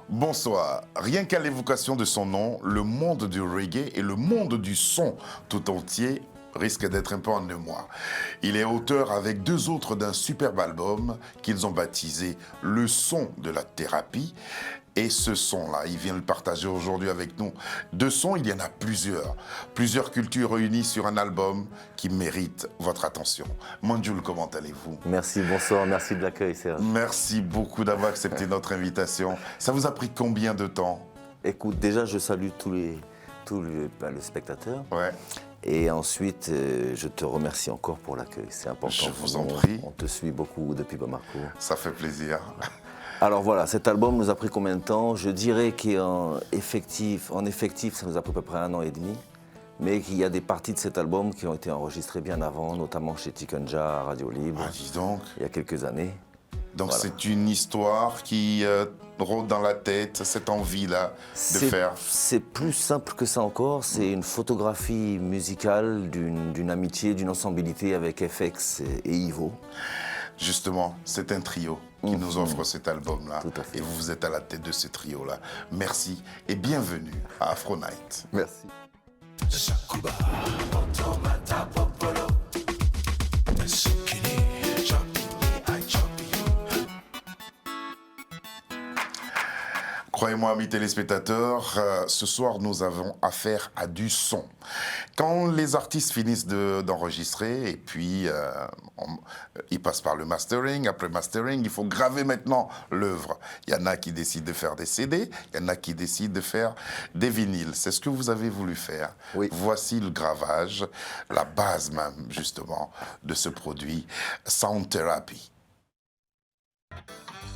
Bonsoir. Rien qu'à l'évocation de son nom, le monde du reggae et le monde du son tout entier risque d'être un peu en émoi. Il est auteur avec deux autres d'un superbe album qu'ils ont baptisé Le son de la thérapie. Et ce son-là, il vient le partager aujourd'hui avec nous. De sons, il y en a plusieurs. Plusieurs cultures réunies sur un album qui mérite votre attention. Manjoul, comment allez-vous? Merci, bonsoir, merci de l'accueil, Serge. Merci beaucoup d'avoir accepté notre invitation. Ça vous a pris combien de temps? Écoute, déjà, je salue tous les spectateurs. Ouais. Et ensuite, je te remercie encore pour l'accueil. C'est important. Je vous en prie. On te suit beaucoup depuis Bamako. Ça fait plaisir. Alors voilà, cet album nous a pris combien de temps? Je dirais qu'en effectif, ça nous a pris à peu près 1 an et demi. Mais qu'il y a des parties de cet album qui ont été enregistrées bien avant, notamment chez Tikenja à Radio Libre. Ah, dis donc. Il y a quelques années. Donc Voilà. c'est une histoire qui rôde dans la tête, cette envie-là de faire. C'est plus simple que ça encore. C'est une photographie musicale d'une amitié, d'une ensembilité avec FX et Ivo. Justement, c'est un trio qui nous offre cet album-là. Tout à fait. Et vous êtes à la tête de ce trio-là. Merci et bienvenue à Afro Night. Merci. Croyez-moi, amis téléspectateurs, ce soir, nous avons affaire à du son. Quand les artistes finissent d'enregistrer, et puis ils passent par le mastering, après mastering, il faut graver maintenant l'œuvre. Il y en a qui décident de faire des CD, il y en a qui décident de faire des vinyles. C'est ce que vous avez voulu faire. Oui. Voici le gravage, la base même, justement, de ce produit, Sound Therapy.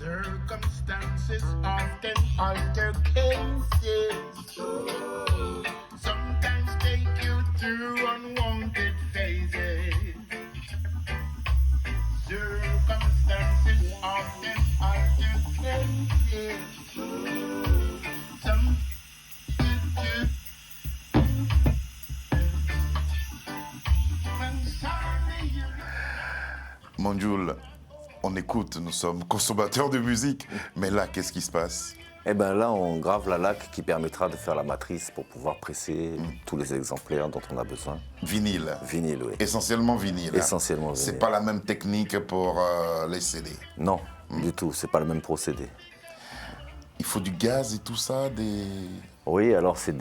Circumstances often alter cases. Sometimes take you through unwanted phases. Circumstances often alter cases. Some Manjoul, on écoute, nous sommes consommateurs de musique, mais là, qu'est-ce qui se passe? Eh bien là, on grave la laque qui permettra de faire la matrice pour pouvoir presser tous les exemplaires dont on a besoin. Vinyle. Vinyle, oui. Essentiellement vinyle. hein. Essentiellement C'est vinyle. pas la même technique pour les CD. Non, du tout, c'est pas le même procédé. Il faut du gaz et tout ça, des... Oui, alors c'est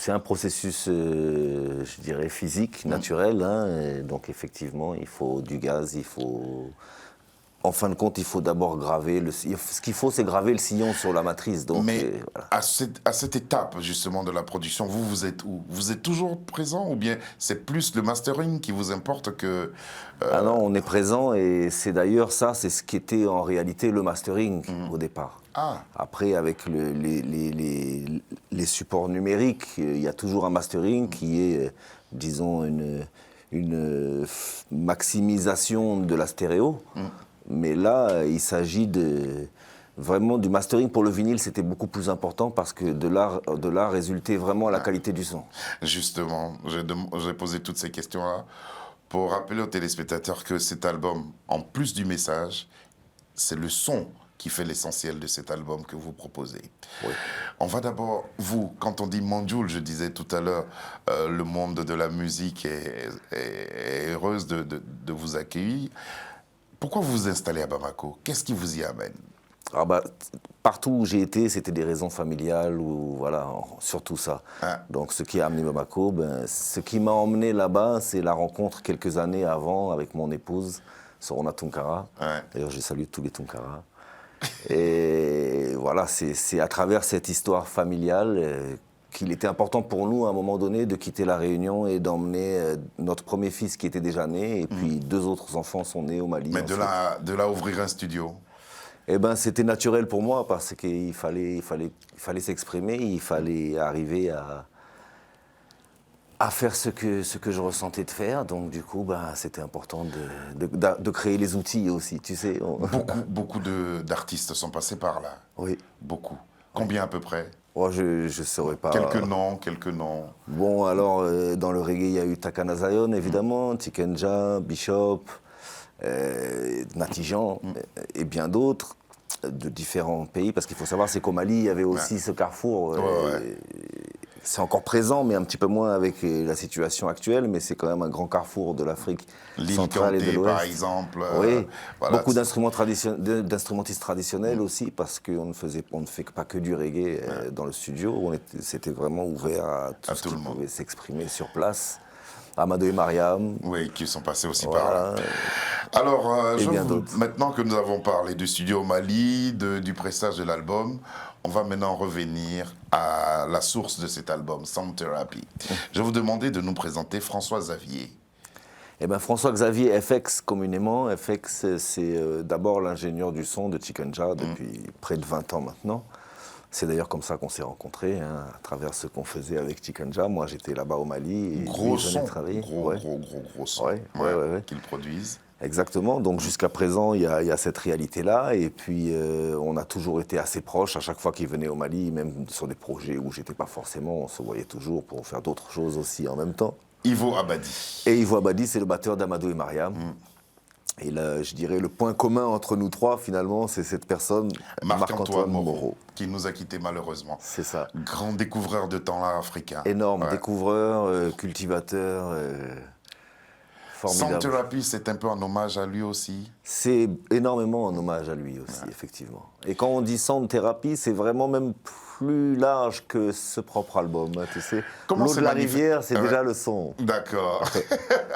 un processus, je dirais, physique, naturel. Hein, et donc effectivement, il faut du gaz, il faut... En fin de compte, il faut d'abord graver ce qu'il faut, c'est graver le sillon sur la matrice. Donc, Mais voilà. à cette étape, justement, de la production, vous êtes où? Vous êtes toujours présent ou bien c'est plus le mastering qui vous importe que... Ah non, on est présent et c'est d'ailleurs ça, c'est ce qui était en réalité le mastering au départ. Ah, Après, avec les supports numériques, il y a toujours un mastering qui est, disons, une maximisation de la stéréo. Mais là, il s'agit vraiment du mastering. Pour le vinyle, c'était beaucoup plus important parce que de là résultait vraiment la qualité du son. justement, j'ai posé toutes ces questions-là pour rappeler aux téléspectateurs que cet album, en plus du message, c'est le son qui fait l'essentiel de cet album que vous proposez. Oui. On va d'abord, vous, quand on dit Manjoul, je disais tout à l'heure, le monde de la musique est heureuse de vous accueillir. Pourquoi vous vous installez à Bamako? Qu'est-ce qui vous y amène? Ah bah, partout où j'ai été, c'était des raisons familiales ou voilà, surtout ça. Ah. Donc ce qui a amené Bamako, ce qui m'a emmené là-bas, c'est la rencontre quelques années avant avec mon épouse, Sorona Tunkara. Ouais. D'ailleurs, je salue tous les Tunkara. Et voilà, c'est à travers cette histoire familiale qu'il était important pour nous, à un moment donné, de quitter la Réunion et d'emmener notre premier fils qui était déjà né, et puis 2 autres enfants sont nés au Mali. Mais ensuite. de là ouvrir un studio. Eh ben, c'était naturel pour moi parce qu'il fallait s'exprimer, il fallait arriver à faire ce que je ressentais de faire. Donc du coup, c'était important de créer les outils aussi, tu sais. Beaucoup d'artistes sont passés par là. Oui. Beaucoup. Combien à peu près? Oh, je ne saurais pas. Quelques noms. Bon, alors, dans le reggae, il y a eu Takana Zion, évidemment, Tikenja, Bishop, Natijan et bien d'autres. de différents pays, parce qu'il faut savoir, c'est qu'au Mali, il y avait aussi ce carrefour. C'est encore présent, mais un petit peu moins avec la situation actuelle, mais c'est quand même un grand carrefour de l'Afrique centrale et de Kanté, l'Ouest. par exemple. Oui, voilà. beaucoup d'instrumentistes traditionnels aussi, parce qu'on ne fait pas que du reggae dans le studio. C'était vraiment ouvert à tout ce tout qui le monde. pouvait s'exprimer sur place. Amadou et Mariam. Oui, qui sont passés aussi Voilà. par là. Alors, Et bien d'autres. maintenant que nous avons parlé du studio au Mali, du pressage de l'album, on va maintenant revenir à la source de cet album, Sound Therapy. Je vais vous demander de nous présenter François Xavier. Eh bien, François-Xavier FX, communément. FX, c'est d'abord l'ingénieur du son de Chikenja depuis près de 20 ans maintenant. C'est d'ailleurs comme ça qu'on s'est rencontrés, hein, à travers ce qu'on faisait avec Chikenja. Moi, j'étais là-bas au Mali. Et Gros lui, il venait son, travailler. gros son Ouais. qu'ils produisent. Exactement. Donc, jusqu'à présent, il y a cette réalité-là. Et puis, on a toujours été assez proches. À chaque fois qu'il venait au Mali, même sur des projets où j'étais pas forcément, on se voyait toujours pour faire d'autres choses aussi en même temps. Ivo Abadi. Et Ivo Abadi, c'est le batteur d'Amadou et Mariam. Et là, je dirais, le point commun entre nous trois, finalement, c'est cette personne, Marc-Antoine Moreau, qui nous a quittés malheureusement. C'est ça. Grand découvreur de temps-là africain. Énorme découvreur, cultivateur, formidable. Sound Therapy, c'est un peu un hommage à lui aussi. C'est énormément un hommage à lui aussi, effectivement. Et quand on dit Sound Therapy, c'est vraiment même plus large que ce propre album. Hein, tu sais, l'eau de la rivière, c'est déjà le son. D'accord.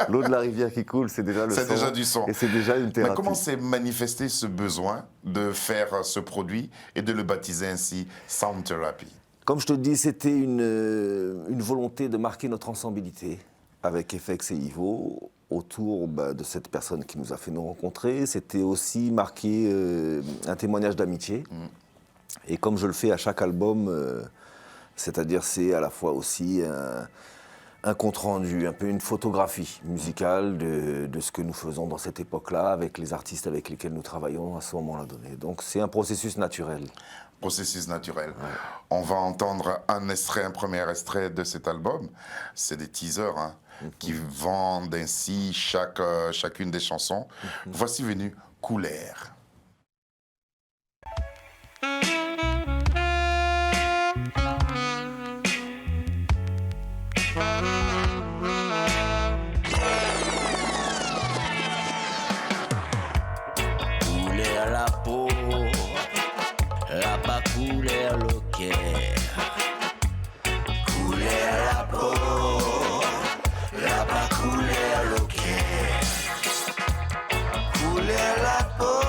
L'eau de la rivière qui coule, c'est déjà le son. C'est déjà du son. Et c'est déjà une thérapie. Mais comment s'est manifesté ce besoin de faire ce produit et de le baptiser ainsi Sound Therapy? Comme je te dis, c'était une volonté de marquer notre ensembilité avec FX et Ivo autour de cette personne qui nous a fait nous rencontrer. C'était aussi marquer un témoignage d'amitié. Et comme je le fais à chaque album, c'est-à-dire c'est à la fois aussi un compte-rendu, un peu une photographie musicale de ce que nous faisons dans cette époque-là, avec les artistes avec lesquels nous travaillons à ce moment-là donné. Donc c'est un processus naturel. Processus naturel. On va entendre un premier extrait de cet album. C'est des teasers qui vendent ainsi chacune des chansons. Voici venu Couleur. Couleur la peau, la pas couleur le cœur. Couleur la peau, la pas couleur le cœur. Couleur la peau,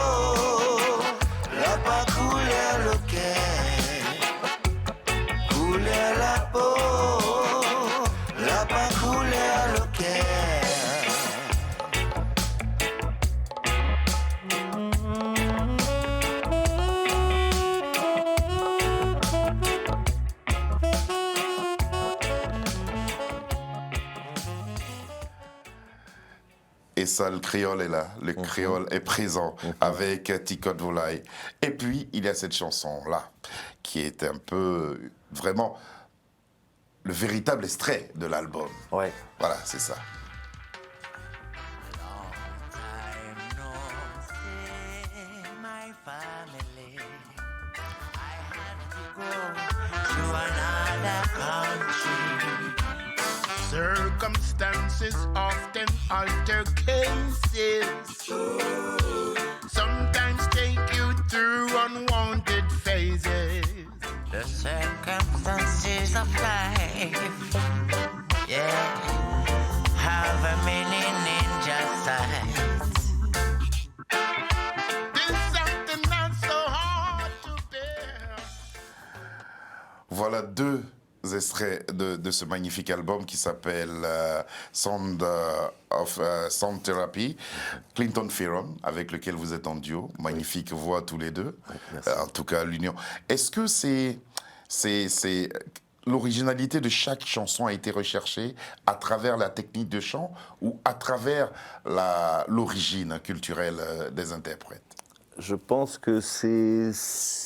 la pas couleur le cœur. Couleur la peau, la pas couleur le cœur. Et ça, le créole est là. Le créole est présent avec Tikot Volaille. Et puis, il y a cette chanson-là, qui est un peu, vraiment, le véritable extrait de l'album. Ouais. Voilà, c'est ça. Circumstances often alter cases. Sometimes take you through unwanted phases. The circumstances of life, yeah, have a meaning in just size. There's something not so hard to bear. Voilà deux extraits de ce magnifique album qui s'appelle Sound Therapy. Clinton Fearon, avec lequel vous êtes en duo. Magnifique voix tous les deux. Merci. En tout cas, l'union. Est-ce que c'est l'originalité de chaque chanson a été recherchée à travers la technique de chant ou à travers l'origine culturelle des interprètes? Je pense que c'est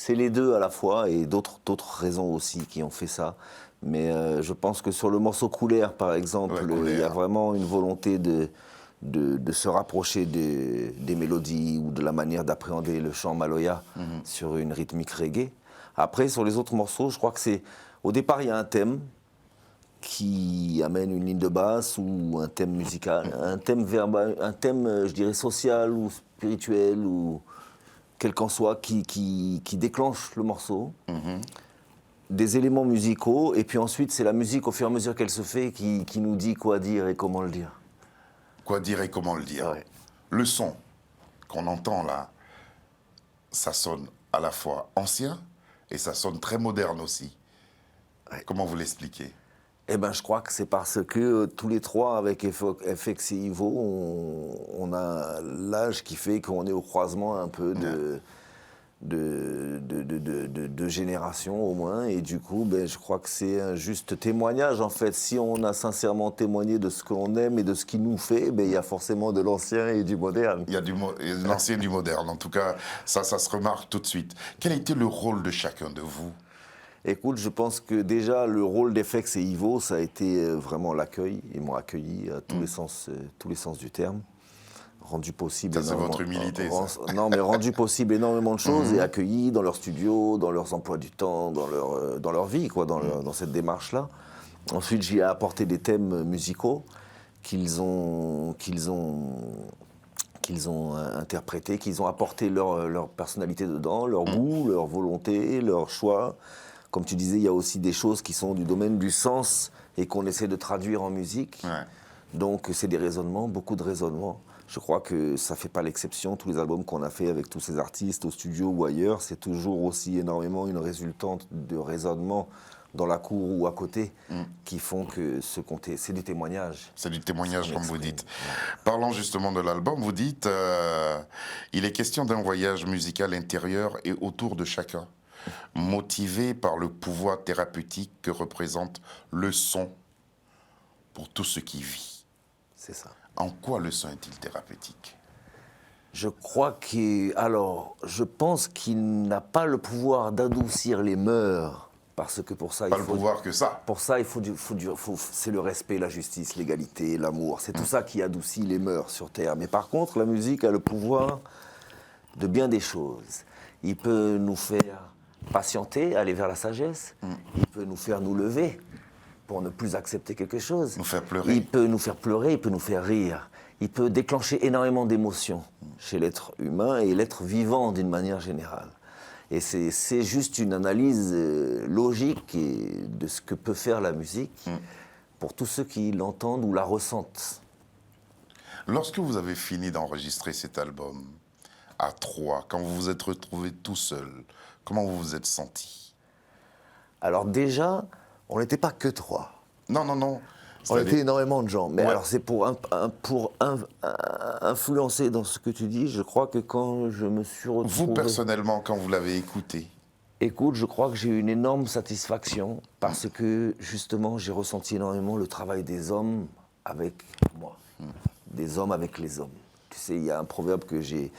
les deux à la fois et d'autres raisons aussi qui ont fait ça. Mais je pense que sur le morceau Couleur, par exemple, Ouais, Couleur. il y a vraiment une volonté de de se rapprocher des mélodies ou de la manière d'appréhender le chant maloya sur une rythmique reggae. Après, sur les autres morceaux, je crois que c'est... Au départ, il y a un thème qui amène une ligne de basse ou un thème musical, un thème verbal, un thème, je dirais, social ou spirituel ou quel qu'en soit, qui déclenche le morceau. Des éléments musicaux, et puis ensuite, c'est la musique, au fur et à mesure qu'elle se fait, qui nous dit quoi dire et comment le dire. Quoi dire et comment le dire. Ouais. Le son qu'on entend là, ça sonne à la fois ancien et ça sonne très moderne aussi. Ouais. Comment vous l'expliquez? Eh ben, je crois que c'est parce que tous les trois, avec FX et Ivo, on a l'âge qui fait qu'on est au croisement un peu de générations au moins. Et du coup, ben, je crois que c'est un juste témoignage en fait. Si on a sincèrement témoigné de ce que l'on aime et de ce qui nous fait, ben, il y a forcément de l'ancien et du moderne. Il y a de l'ancien et du moderne. En tout cas, ça se remarque tout de suite. Quel a été le rôle de chacun de vous? Écoute, je pense que déjà le rôle d'FX et Ivo, ça a été vraiment l'accueil. Ils m'ont accueilli à tous les sens du terme. Rendu possible. Ça, c'est votre humilité, ça. Non, mais rendu possible énormément de choses et accueillis dans leur studio, dans leurs emplois du temps, dans leur vie, quoi, dans cette démarche-là. Ensuite, j'y ai apporté des thèmes musicaux qu'ils ont interprétés, qu'ils ont apporté leur personnalité dedans, leur goût, leur volonté, leur choix. Comme tu disais, il y a aussi des choses qui sont du domaine du sens et qu'on essaie de traduire en musique. Ouais. Donc, c'est des raisonnements, beaucoup de raisonnements. Je crois que ça ne fait pas l'exception. Tous les albums qu'on a fait avec tous ces artistes, au studio ou ailleurs, c'est toujours aussi énormément une résultante de raisonnements dans la cour ou à côté qui font que c'est du témoignage. C'est du témoignage, comme vous dites. Ouais. Parlant justement de l'album, vous dites il est question d'un voyage musical intérieur et autour de chacun, motivé par le pouvoir thérapeutique que représente le son pour tout ce qui vit. C'est ça. En quoi le son est-il thérapeutique? Je pense qu'il n'a pas le pouvoir d'adoucir les mœurs, parce que pour ça, Pas le pouvoir que ça. Pour ça, c'est le respect, la justice, l'égalité, l'amour. C'est tout ça qui adoucit les mœurs sur Terre. Mais par contre, la musique a le pouvoir de bien des choses. Il peut nous faire patienter, aller vers la sagesse. Il peut nous faire nous lever pour ne plus accepter quelque chose. Nous faire pleurer. Il peut nous faire pleurer, il peut nous faire rire. Il peut déclencher énormément d'émotions chez l'être humain et l'être vivant d'une manière générale. Et c'est juste une analyse logique de ce que peut faire la musique pour tous ceux qui l'entendent ou la ressentent. Lorsque vous avez fini d'enregistrer cet album à 3, quand vous vous êtes retrouvé tout seul, comment vous vous êtes senti? Alors déjà, on n'était pas que 3. Non. On était énormément de gens. Mais Ouais. alors c'est pour influencer dans ce que tu dis, je crois que quand je me suis retrouvé... Vous, personnellement, quand vous l'avez écouté, Écoute, je crois que j'ai eu une énorme satisfaction parce que, justement, j'ai ressenti énormément le travail des hommes avec moi. Des hommes avec les hommes. Tu sais, il y a un proverbe que j'ai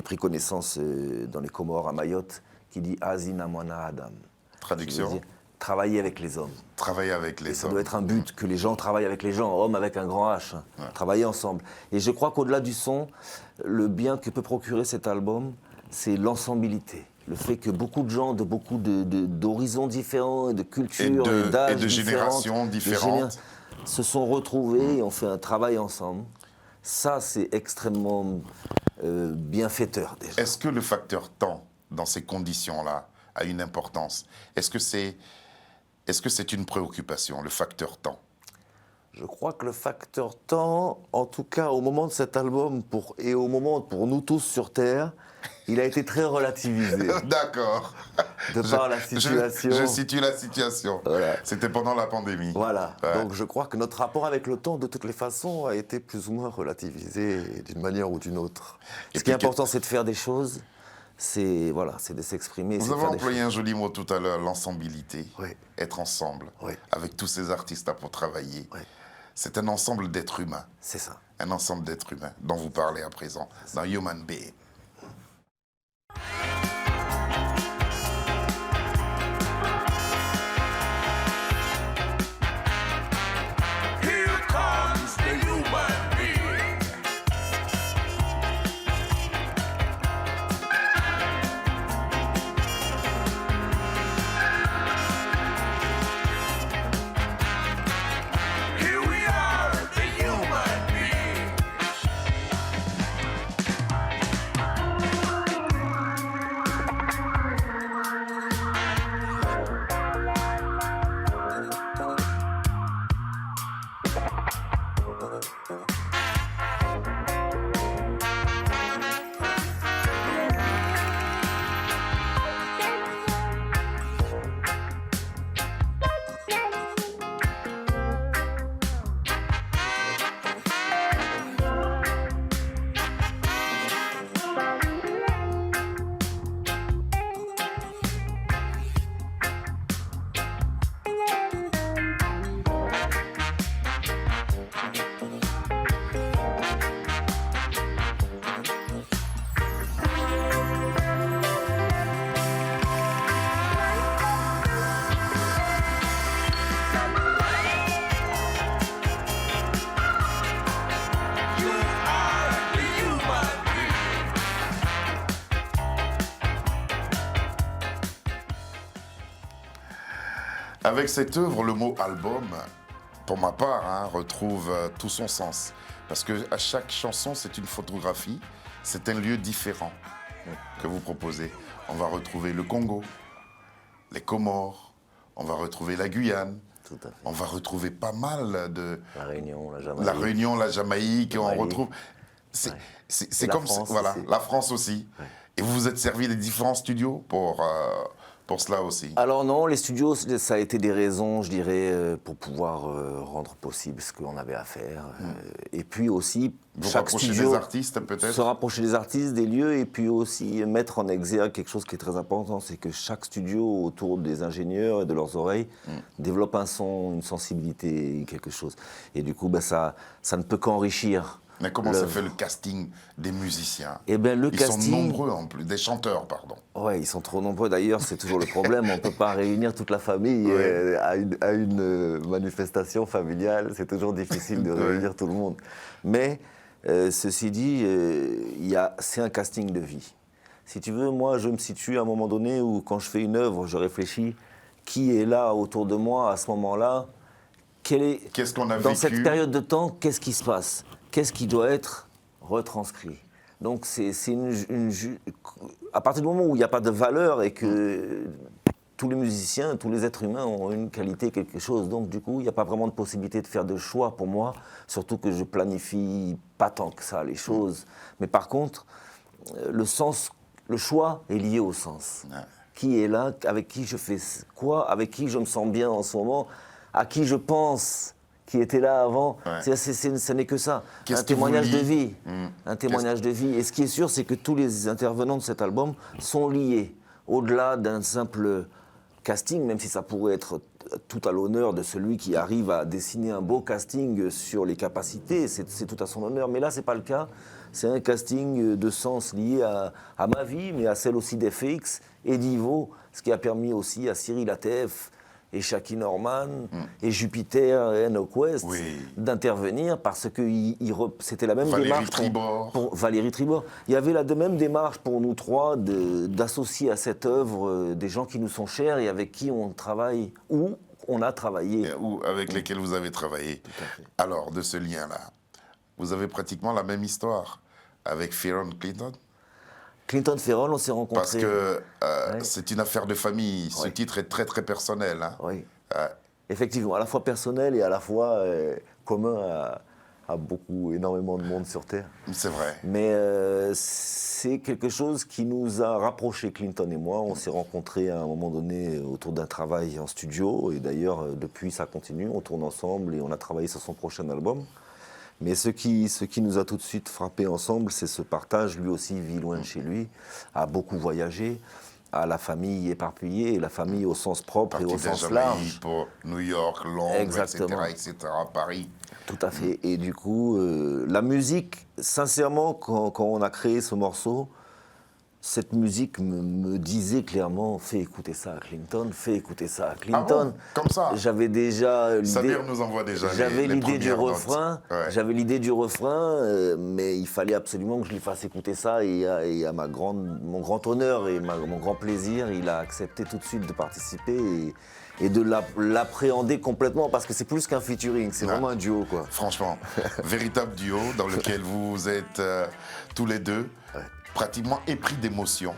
pris connaissance dans les Comores à Mayotte qui dit « Azina Mwana Adam ». traduction, Travailler avec les hommes. travailler avec Et les ça hommes. doit être un but, que les gens travaillent avec les gens, hommes avec un grand H, travailler ensemble. Et je crois qu'au-delà du son, le bien que peut procurer cet album, c'est l'ensembilité. Le fait que beaucoup de gens de beaucoup d'horizons différents, et de cultures, d'âges et de générations différentes se sont retrouvés et ont fait un travail ensemble. Ça, c'est extrêmement bienfaiteur déjà. Est-ce que le facteur temps, dans ces conditions-là, a une importance? Est-ce que c'est une préoccupation, le facteur temps? Je crois que le facteur temps, en tout cas au moment de cet album et au moment pour nous tous sur Terre, il a été très relativisé. D'accord. De par la situation. Je situe la situation. Voilà. C'était pendant la pandémie. Voilà. Ouais. Donc je crois que notre rapport avec le temps, de toutes les façons, a été plus ou moins relativisé d'une manière ou d'une autre. Et Ce qui est puis important, c'est de faire des choses. C'est de s'exprimer. Vous c'est de avez faire des employé un joli mot tout à l'heure, l'ensembilité. Oui. Être ensemble, Oui. avec tous ces artistes-là pour travailler. Oui. C'est un ensemble d'êtres humains. C'est ça. Un ensemble d'êtres humains dont vous parlez à présent, dans Human Being. Here comes the human being. Avec cette œuvre, le mot album, pour ma part, hein, retrouve tout son sens. Parce que à chaque chanson, c'est une photographie, c'est un lieu différent que vous proposez. On va retrouver le Congo, les Comores, on va retrouver la Guyane, Tout à fait. on va retrouver pas mal de... La Réunion, la Jamaïque. La Réunion, la Jamaïque, on Mali. retrouve... C'est Et la comme... France voilà, aussi. la France aussi. Ouais. Et vous vous êtes servi des différents studios pour cela aussi. Alors non, les studios, ça a été des raisons, je dirais, pour pouvoir rendre possible ce qu'on avait à faire. Et puis aussi, Vous chaque rapprochez studio... des artistes peut-être. Se rapprocher des artistes, des lieux, et puis aussi mettre en exergue quelque chose qui est très important, c'est que chaque studio, autour des ingénieurs et de leurs oreilles, développe un son, une sensibilité, quelque chose. Et du coup, ça ne peut qu'enrichir. Mais comment ça fait le casting des musiciens? Eh bien, le Ils casting... sont nombreux en plus, des chanteurs, pardon. Ouais, ils sont trop nombreux. D'ailleurs, c'est toujours le problème. On ne peut pas réunir toute la famille Ouais. à une manifestation familiale. C'est toujours difficile de réunir tout le monde. Mais ceci dit, c'est un casting de vie. Si tu veux, moi, je me situe à un moment donné où, quand je fais une œuvre, je réfléchis qui est là autour de moi à ce moment-là. Qu'est-ce qu'on a dans vécu? cette période de temps, qu'est-ce qui se passe? Qu'est-ce qui doit être retranscrit? Donc à partir du moment où il n'y a pas de valeur et que tous les musiciens, tous les êtres humains ont une qualité, quelque chose, donc du coup, il n'y a pas vraiment de possibilité de faire de choix pour moi, surtout que je planifie pas tant que ça les choses. Mais par contre, le choix est lié au sens. Ouais. Qui est là, avec qui je fais quoi, avec qui je me sens bien en ce moment, à qui je pense qui était là avant. Ouais. Ce n'est que ça. Qu'est-ce Un qui vous témoignage de lie? vie. Un témoignage de vie. Et ce qui est sûr, c'est que tous les intervenants de cet album sont liés. Au-delà d'un simple casting, même si ça pourrait être tout à l'honneur de celui qui arrive à dessiner un beau casting sur les capacités, c'est tout à son honneur. Mais là, ce n'est pas le cas. C'est un casting de sens lié à ma vie, mais à celle aussi d'FX et d'Ivo, ce qui a permis aussi à Cyril Atef et Shaky Norman et Jupiter et Enoch West d'intervenir parce que c'était la même démarche pour Valérie Tribord. Il y avait la même démarche pour nous trois d'associer à cette œuvre des gens qui nous sont chers et avec qui on travaille ou on a travaillé. Ou avec lesquels vous avez travaillé. Alors, de ce lien-là, vous avez pratiquement la même histoire avec Ferron Clinton? Clinton Ferron, on s'est rencontrés. Parce que c'est une affaire de famille. Ce titre est très, très personnel. Hein. Oui. Effectivement, à la fois personnel et à la fois commun à énormément de monde sur Terre. C'est vrai. Mais c'est quelque chose qui nous a rapprochés, Clinton et moi. On s'est rencontrés à un moment donné autour d'un travail en studio. Et d'ailleurs, depuis, ça continue. On tourne ensemble et on a travaillé sur son prochain album. Mais ce qui nous a tout de suite frappé ensemble, c'est ce partage. Lui aussi vit loin de chez lui, a beaucoup voyagé, a la famille éparpillée, et la famille au sens propre et au sens large. Pour New York, Londres, Exactement. etc., Paris. Tout à fait. Et du coup, la musique, sincèrement, quand on a créé ce morceau, cette musique me disait clairement, fais écouter ça à Clinton, fais écouter ça à Clinton. Ah bon, comme ça. J'avais déjà l'idée. Samir nous envoie déjà J'avais les l'idée du premières notes. refrain. Ouais. J'avais l'idée du refrain, mais il fallait absolument que je lui fasse écouter ça. Et à mon grand honneur et mon grand plaisir, il a accepté tout de suite de participer et de l'appréhender complètement, parce que c'est plus qu'un featuring, c'est vraiment un duo, quoi. Franchement, véritable duo dans lequel vous êtes tous les deux pratiquement épris d'émotion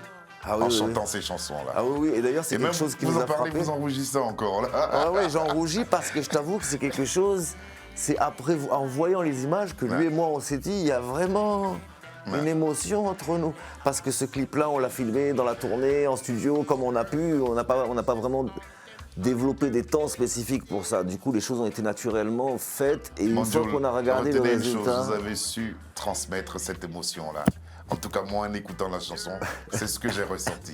en chantant ces chansons-là. Ah oui, et d'ailleurs c'est quelque chose qui vous nous en a parlez, frappé. vous en rougissez encore là. Ah oui, j'en rougis parce que je t'avoue que c'est quelque chose, c'est après, en voyant les images, que lui et moi on s'est dit, il y a vraiment une émotion entre nous. Parce que ce clip-là, on l'a filmé dans la tournée, en studio, comme on a pu, on n'a pas vraiment développer des temps spécifiques pour ça. Du coup, les choses ont été naturellement faites et une fois qu'on a regardé le résultat... Vous avez su transmettre cette émotion-là. En tout cas, moi, en écoutant la chanson, c'est ce que j'ai ressenti.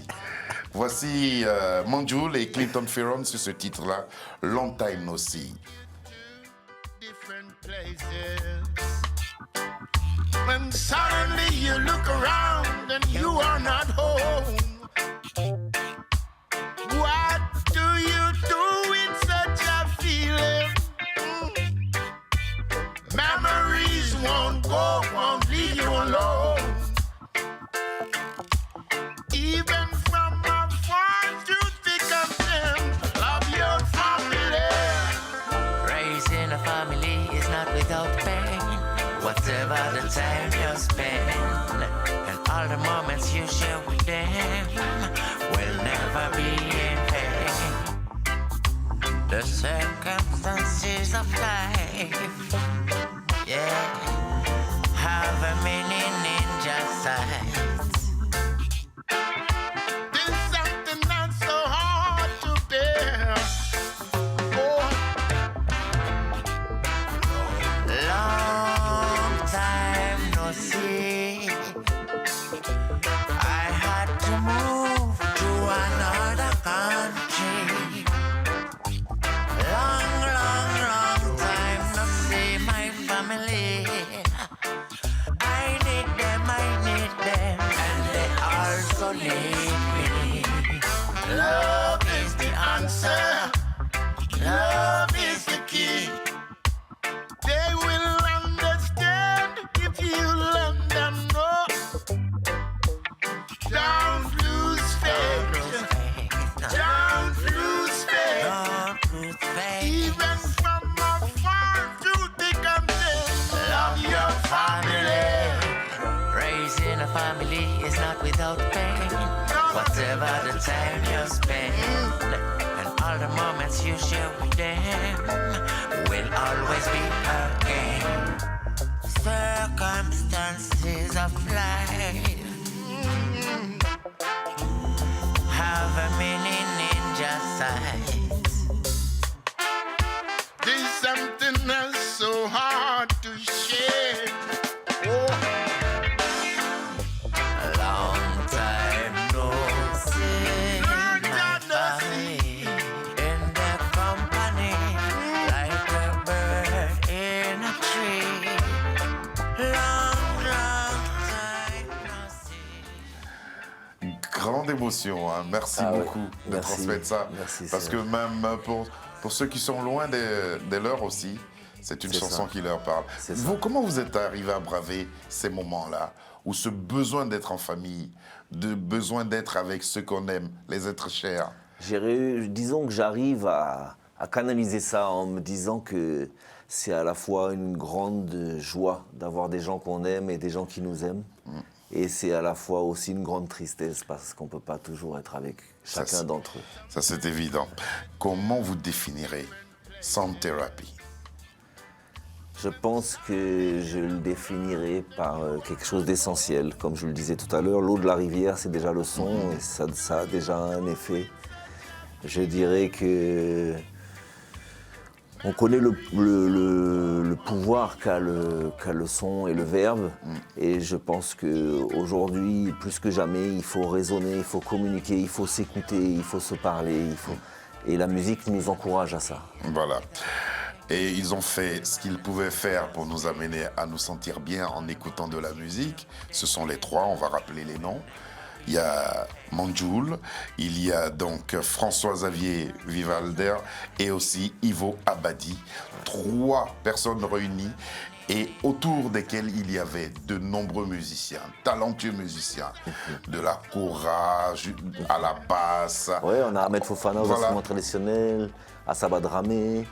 Voici Manjoul et Clinton Ferron sur ce titre-là, Long Time No See. Different places. When suddenly you look around and you are not home. What do you do with such a feeling? Memories won't go, won't leave you alone. Even from afar, you think of them. Love you from Whatever the time you spend and all the moments you share with them will never be in vain. The circumstances of life, yeah, have a meaning in just sight. There's something that's so hard to bear. Oh, Long time no see. I had to move to another country. Long time no see my family. I need them, and they also need me. love is the answer. Love is the key. They will understand if you let them know. Don't lose faith. Don't lose faith. Don't lose faith. Even from afar, you think I'm saying, love your family. Raising a family is not without pain. Whatever the time you spend and all the moments you share with them will always be a gain. Circumstances of life have a meaning in just sight. There's something that's so hard to share. Oh, A long time no see Long my time no family in their company like a bird in a tree. Long time no see. Grande émotion, hein. Merci Ah ouais. beaucoup de Merci. transmettre ça. Merci, Parce que Serge. même pour ceux qui sont loin des leurs aussi, c'est une C'est chanson ça. qui leur parle. C'est ça. Vous, comment vous êtes arrivé à braver ces moments-là, où ce besoin d'être en famille, de besoin d'être avec ceux qu'on aime, les êtres chers? Disons que j'arrive à canaliser ça en me disant que c'est à la fois une grande joie d'avoir des gens qu'on aime et des gens qui nous aiment. Et c'est à la fois aussi une grande tristesse parce qu'on ne peut pas toujours être avec Ça, chacun c'est- d'entre eux. Ça, c'est évident. Comment vous définirez Sound Therapy? Je pense que je le définirais par quelque chose d'essentiel. Comme je le disais tout à l'heure, l'eau de la rivière, c'est déjà le son et ça a déjà un effet. Je dirais que on connaît le pouvoir qu'a le son et le verbe. Et je pense qu'aujourd'hui, plus que jamais, il faut raisonner, il faut communiquer, il faut s'écouter, il faut se parler. Et la musique nous encourage à ça. Voilà. Et ils ont fait ce qu'ils pouvaient faire pour nous amener à nous sentir bien en écoutant de la musique. Ce sont les trois, on va rappeler les noms. Il y a Manjoul, il y a donc François-Xavier Vivalder et aussi Ivo Abadi. Trois personnes réunies et autour desquelles il y avait de nombreux musiciens, talentueux musiciens, de la kora à la basse. Ouais, on a Ahmed Fofana aux Voilà. instruments traditionnels, Assaba Dramé,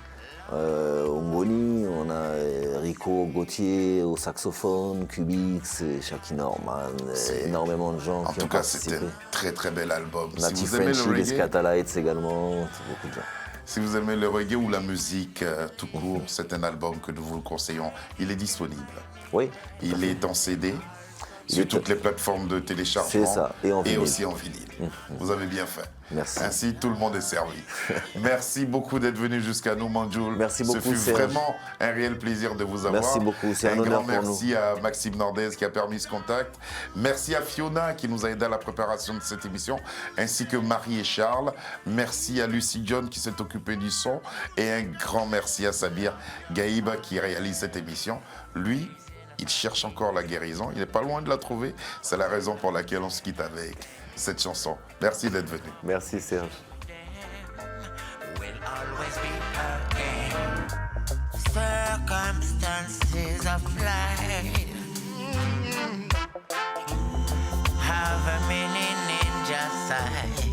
Ngoni, on a Rico Gauthier au saxophone, Cubix, Shaki Norman, énormément de gens En qui tout ont cas, c'était participé. un très très bel album. Si Nati vous aimez Frenchy, le les reggae, Scatalites également, c'est beaucoup de gens. si vous aimez le reggae ou la musique tout court, c'est un album que nous vous conseillons. Il est disponible. Oui, Il est en CD Il sur est- toutes les plateformes de téléchargement. C'est ça, et en vinyle. aussi en vinyle. Vous avez bien fait. Merci. Ainsi, tout le monde est servi. Merci beaucoup d'être venu jusqu'à nous, Manjoul. Merci beaucoup, Ce fut Serge. vraiment un réel plaisir de vous avoir. Merci beaucoup, c'est un honneur grand pour nous. merci à Maxime Nordez qui a permis ce contact. Merci à Fiona qui nous a aidé à la préparation de cette émission, ainsi que Marie et Charles. Merci à Lucie John qui s'est occupée du son. Et un grand merci à Sabir Gaïba qui réalise cette émission. Lui, il cherche encore la guérison. Il n'est pas loin de la trouver. C'est la raison pour laquelle on se quitte avec cette chanson. Merci d'être venu. merci Serge. Will always be again. Circumstances of life have a meaning in just sight.